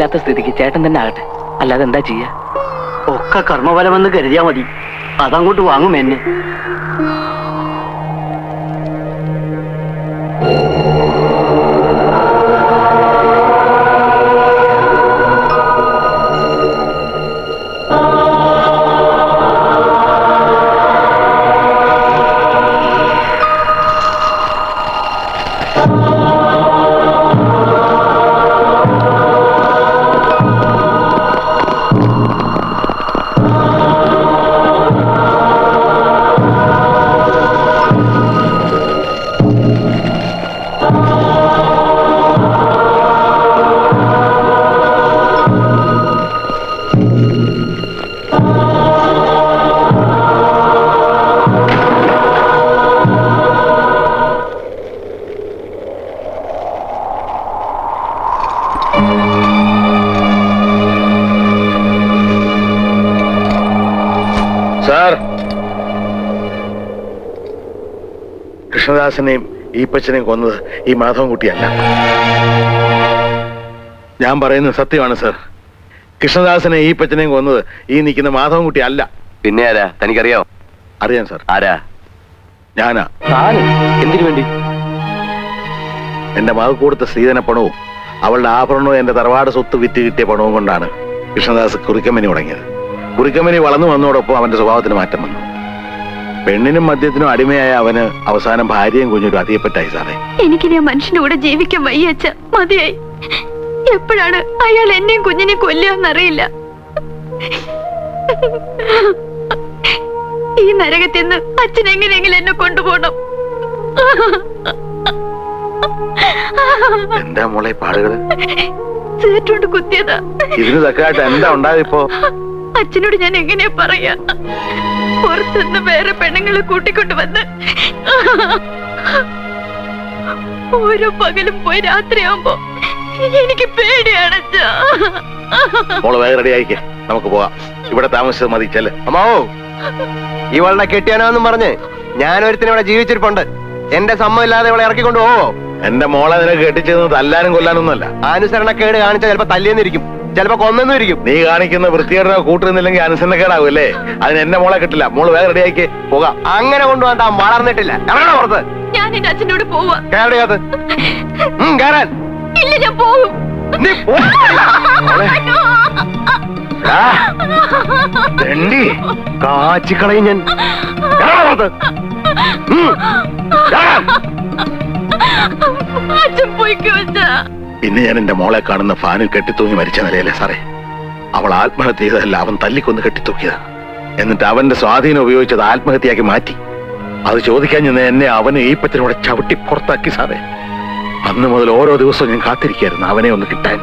ഇല്ലാത്ത സ്ഥിതിക്ക് ചേട്ടൻ തന്നെ ആകട്ടെ, അല്ലാതെ എന്താ ചെയ്യാ? ഒക്കെ കർമ്മഫലമെന്ന് കരുതിയാ മതി. അതങ്ങോട്ട് വാങ്ങും എന്നെ. കൃഷ്ണദാസനെയും ഈപ്പച്ചനെയും കൊന്നത് ഈ മാധവൻകുട്ടിയല്ല. ഞാൻ പറയുന്നത് സത്യമാണ് സർ. കൃഷ്ണദാസനെ ഈപ്പച്ചനെയും കൊന്നത് ഈ നിൽക്കുന്ന മാധവൻകുട്ടി അല്ല. പിന്നെ ആരാ? തനിക്കറിയാമോ? അറിയാം സർ. ആരാ? ഞാനാ. എന്തിനു വേണ്ടി? എന്റെ മകൾ കൊടുത്ത സ്ത്രീധന പണവും അവളുടെ ആഭരണവും എന്റെ തറവാട് സ്വത്ത് വിറ്റ് കിട്ടിയ പണവും കൊണ്ടാണ് കൃഷ്ണദാസ് കുറിക്കമ്പനി തുടങ്ങിയത്. കുറിക്കമ്പനി വളർന്നു വന്നതോടൊപ്പം അവന്റെ സ്വഭാവത്തിന് മാറ്റം വന്നു. പെണ്ണിനും മദ്യത്തിനും അടിമയായ അവന് അവസാനം ഭാര്യയും കുഞ്ഞൊരു അതിയപ്പറ്റായി സാറേ. എനിക്കിനി ആ മനുഷ്യന്റെ കൂടെ ജീവിക്കാൻ വയ്യച്ച, മതിയായി. എപ്പോഴാണ് അയാൾ എന്നെയും കുഞ്ഞിനെ കൊല്ലുകയെന്നറിയില്ല. ഈ നരകത്തിൽ നിന്ന് അച്ഛൻ എങ്ങനെയെങ്കിലും എന്നെ കൊണ്ടുപോകണം. എന്താ മോളെ പാടുകള്? സേറ്റുകൊണ്ട് കുത്തിയതാ. ഇതിന് തക്കായിട്ട് എന്താ ഉണ്ടായതിപ്പോ? അച്ഛനോട് ഞാൻ എങ്ങനെയാ പറയാ? പുറത്തുനിന്ന് വേറെ പെണ്ണുങ്ങളെ കൂട്ടിക്കൊണ്ടുവന്ന് ഓരോ പകലും പോയി രാത്രിയാകുമ്പോ എനിക്ക് പേടിയാണ്. മോള് വേഗം റെഡി ആയിക്കേ, നമുക്ക് പോവാം. ഇവിടെ താമസിച്ചത് മതി. ചെല്ല്. അമ്മാവോ, ഇവളുടെ കെട്ടിയാനോന്നും പറഞ്ഞ് ഞാനൊരുത്തിന് ഇവിടെ ജീവിച്ചിരിപ്പുണ്ട്. എന്റെ സമ്മതമില്ലാതെ ഇവളെ ഇറക്കിക്കൊണ്ട് പോവോ? എന്റെ മോളെ നിനക്ക് കെട്ടിച്ചത് തല്ലാനും കൊല്ലാനൊന്നുമല്ല. അനുസരണക്കേട് കാണിച്ചാൽ ചിലപ്പോ തല്ലിയെന്നിരിക്കും, ചിലപ്പോ കൊന്നെന്നും ഇരിക്കും. നീ കാണിക്കുന്ന വൃത്തികേടോ കൂട്ടുന്നില്ലെങ്കിൽ അനുസരണക്കേടാവും അല്ലേ? അതിന് എന്നെ മോളെ കിട്ടില്ല. മോള് വേഗം റെഡി ആയിക്കേ, പോകാം. അങ്ങനെ കൊണ്ടുപോകാൻ താൻ വളർന്നിട്ടില്ല. ഇറങ്ങണ പുറത്ത്. ഞാൻ എന്റെ അച്ഛനോട് പോവാ. കേരളീയത്ത് കയറാൻ. ഇല്ല, ഞാൻ പോകും. കാച്ചിക്കളയും ഞാൻ. അച്ഛൻ പോയിക്കോ. പിന്നെ ഞാൻ എന്റെ മോളെ കാണുന്ന ഫാനിൽ കെട്ടിത്തൂങ്ങി മരിച്ച നിലയല്ലേ സാറേ? അവൾ ആത്മഹത്യ ചെയ്തതല്ല, അവൻ തല്ലിക്കൊന്ന് കെട്ടിത്തൂക്കിയതാ. എന്നിട്ട് അവന്റെ സ്വാധീനം ഉപയോഗിച്ചത് ആത്മഹത്യയാക്കി മാറ്റി. അത് ചോദിക്കാൻ ചെന്ന് എന്നെ അവനെ ഈപ്പത്തിനോടെ ചവിട്ടി പുറത്താക്കി സാറേ. അന്ന് മുതൽ ഓരോ ദിവസവും ഞാൻ കാത്തിരിക്കായിരുന്നു അവനെ ഒന്ന് കിട്ടാൻ.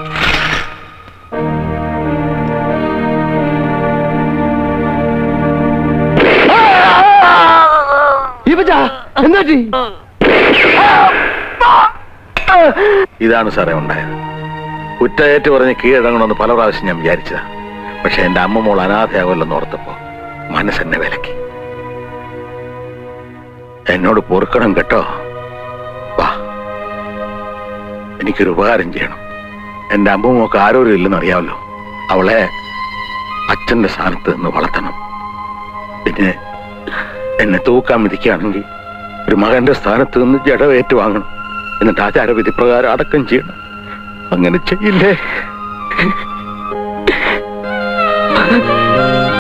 ഇതാണ് സാറേ ഉണ്ടായത്. കുറ്റയേറ്റ് പറഞ്ഞ് കീഴടങ്ങണമെന്ന് പല പ്രാവശ്യം ഞാൻ വിചാരിച്ചതാ. പക്ഷെ എന്റെ അമ്മ മോൾ അനാഥയാകുമല്ലെന്ന് ഓർത്തപ്പോ മനസ്സെന്നെ വിലക്കി. എന്നോട് പൊറുക്കണം കേട്ടോ. വാ, എനിക്കൊരു ഉപകാരം ചെയ്യണം. എന്റെ അമ്മൂമ്മക്ക് ആരോരും ഇല്ലെന്ന് അറിയാമല്ലോ. അവളെ അച്ഛന്റെ സ്ഥാനത്ത് നിന്ന് വളർത്തണം. പിന്നെ എന്നെ തൂക്കാൻ വിധിക്കുകയാണെങ്കിൽ ഒരു മകന്റെ സ്ഥാനത്ത് നിന്ന് ജഡവേറ്റ് വാങ്ങണം. എന്നിട്ട് ആചാരവിധി പ്രകാരം അടക്കം ചെയ്യണം. അങ്ങനെ ചെയ്യില്ലേ?